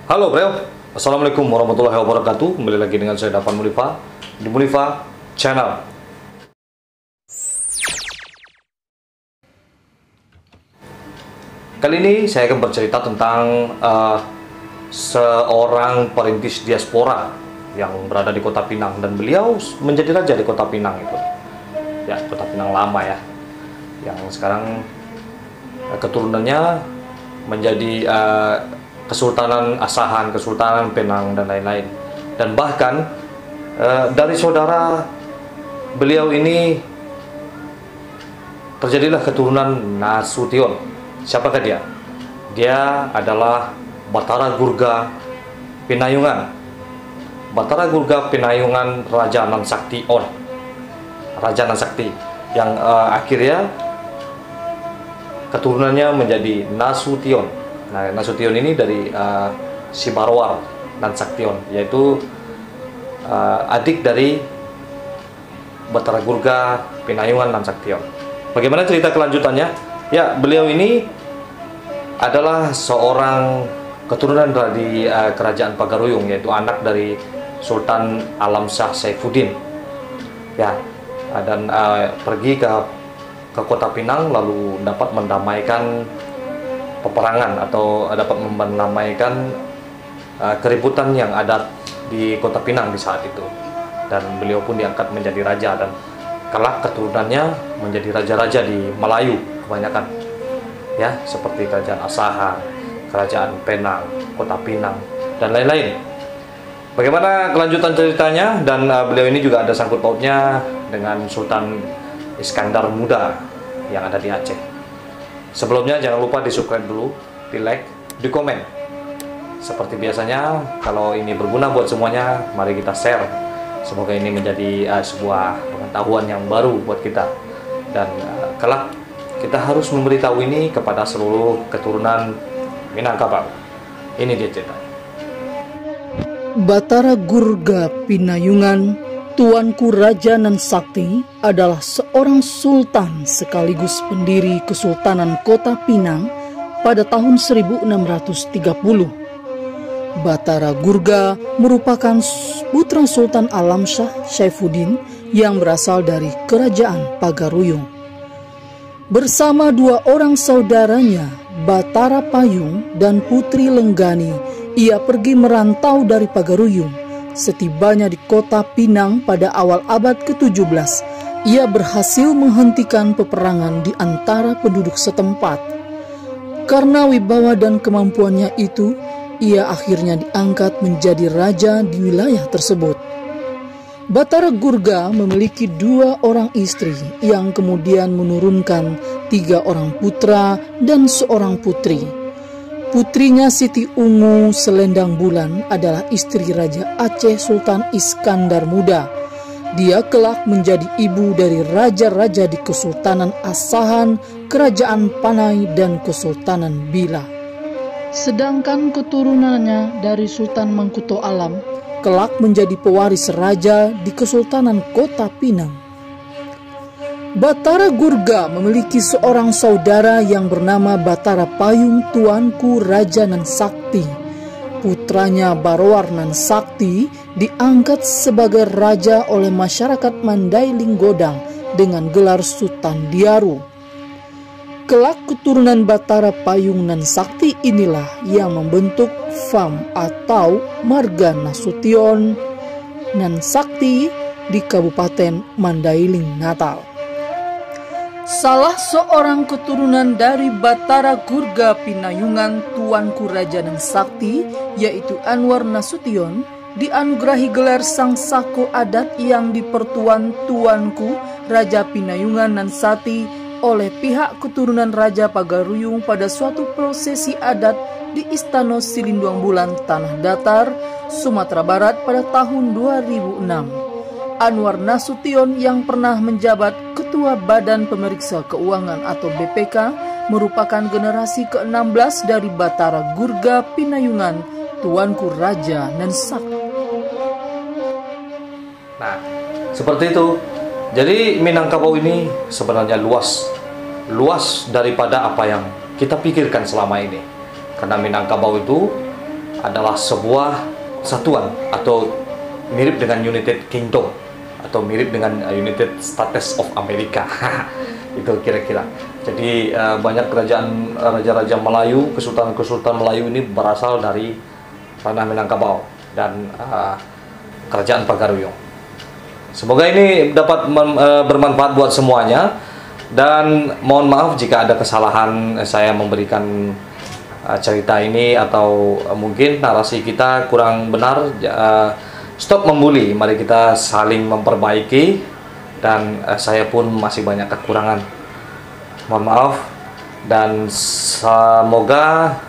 Halo bro, Assalamualaikum warahmatullahi wabarakatuh. Kembali lagi dengan saya Dafan Mulifa di Mulifa Channel. Kali ini saya akan bercerita tentang seorang perintis diaspora yang berada di Kota Pinang, dan beliau menjadi raja di Kota Pinang itu. Ya, Kota Pinang lama ya, yang sekarang keturunannya menjadi Kesultanan Asahan, Kesultanan Penang, dan lain-lain. Dan bahkan dari saudara beliau ini terjadilah keturunan Nasution. Siapakah dia? Dia adalah Batara Gurga Pinayungan. Batara Gurga Pinayungan Raja Nansaktion. Raja Nansakti yang akhirnya keturunannya menjadi Nasution. Nah, Nasution ini dari si Marwar Nansaktion, yaitu adik dari Batara Gurga Pinayungan Nansaktion. Bagaimana cerita kelanjutannya? Ya, beliau ini adalah seorang keturunan dari kerajaan Pagaruyung, yaitu anak dari Sultan Alam Shah Saifuddin. Ya, dan pergi ke Kota Pinang, lalu dapat mendamaikan peperangan atau dapat mendamaikan keributan yang ada di Kota Pinang di saat itu. Dan beliau pun diangkat menjadi raja, dan kelak keturunannya menjadi raja-raja di Melayu kebanyakan, ya, seperti Kerajaan Asahan, Kerajaan Penang, Kota Pinang, dan lain-lain. Bagaimana kelanjutan ceritanya? Dan beliau ini juga ada sangkut pautnya dengan Sultan Iskandar Muda yang ada di Aceh. Sebelumnya jangan lupa di subscribe dulu, di like, di komen. Seperti biasanya, kalau ini berguna buat semuanya, mari kita share. Semoga ini menjadi sebuah pengetahuan yang baru buat kita. Dan kelak kita harus memberitahu ini kepada seluruh keturunan Minangkabau. Ini dia cerita. Batara Gurga Pinayungan, Tuanku Raja Nansakti, adalah seorang sultan sekaligus pendiri Kesultanan Kota Pinang pada tahun 1630. Batara Gurga merupakan putra Sultan Alam Shah Saifuddin yang berasal dari Kerajaan Pagaruyung. Bersama dua orang saudaranya, Batara Payung dan Putri Lenggani, ia pergi merantau dari Pagaruyung. Setibanya di Kota Pinang pada awal abad ke-17, ia berhasil menghentikan peperangan di antara penduduk setempat. Karena wibawa dan kemampuannya itu, ia akhirnya diangkat menjadi raja di wilayah tersebut. Batara Gurga memiliki dua orang istri yang kemudian menurunkan 3 orang putra dan seorang putri. Putrinya Siti Ungu Selendang Bulan adalah istri Raja Aceh Sultan Iskandar Muda. Dia kelak menjadi ibu dari raja-raja di Kesultanan Asahan, Kerajaan Panai, dan Kesultanan Bila. Sedangkan keturunannya dari Sultan Mangkuto Alam kelak menjadi pewaris raja di Kesultanan Kota Pinang. Batara Gurga memiliki seorang saudara yang bernama Batara Payung Tuanku Raja Nansakti. Putranya Barowar Nansakti diangkat sebagai raja oleh masyarakat Mandailing Godang dengan gelar Sultan Diaru. Kelak keturunan Batara Payung Nansakti inilah yang membentuk Fam atau Marga Nasution Nansakti di Kabupaten Mandailing, Natal. Salah seorang keturunan dari Batara Gurga Pinayungan, Tuanku Raja Nansakti, yaitu Anwar Nasution, dianugerahi gelar Sang Sako Adat yang dipertuan Tuanku Raja Pinayungan Nansati oleh pihak keturunan Raja Pagaruyung pada suatu prosesi adat di Istana Silinduang Bulan, Tanah Datar, Sumatera Barat pada tahun 2006. Anwar Nasution yang pernah menjabat Ketua Badan Pemeriksa Keuangan atau BPK merupakan generasi ke-16 dari Batara Gurga Pinayungan, Tuanku Raja Nansakti. Nah, seperti itu. Jadi Minangkabau ini sebenarnya luas daripada apa yang kita pikirkan selama ini. Karena Minangkabau itu adalah sebuah satuan atau mirip dengan United Kingdom atau mirip dengan United States of America. Itu kira-kira. Jadi banyak kerajaan raja-raja Melayu, kesultanan-kesultanan Melayu ini berasal dari tanah Minangkabau dan kerajaan Pagaruyung. Semoga ini dapat bermanfaat buat semuanya, dan mohon maaf jika ada kesalahan saya memberikan cerita ini atau mungkin narasi kita kurang benar. Stop membuli, mari kita saling memperbaiki, dan saya pun masih banyak kekurangan. Mohon maaf, dan semoga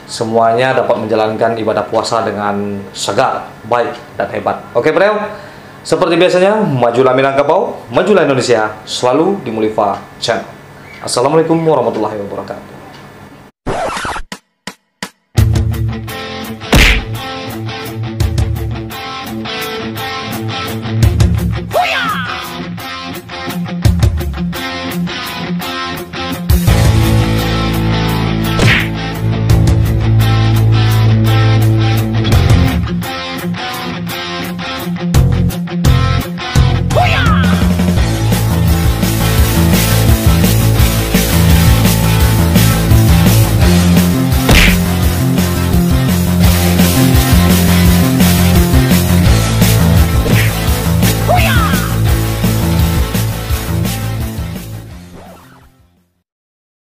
semuanya dapat menjalankan ibadah puasa dengan segar, baik, dan hebat. Oke, bro. Seperti biasanya, majulah Minangkabau, majulah Indonesia, selalu di Mulifa Channel. Assalamualaikum warahmatullahi wabarakatuh.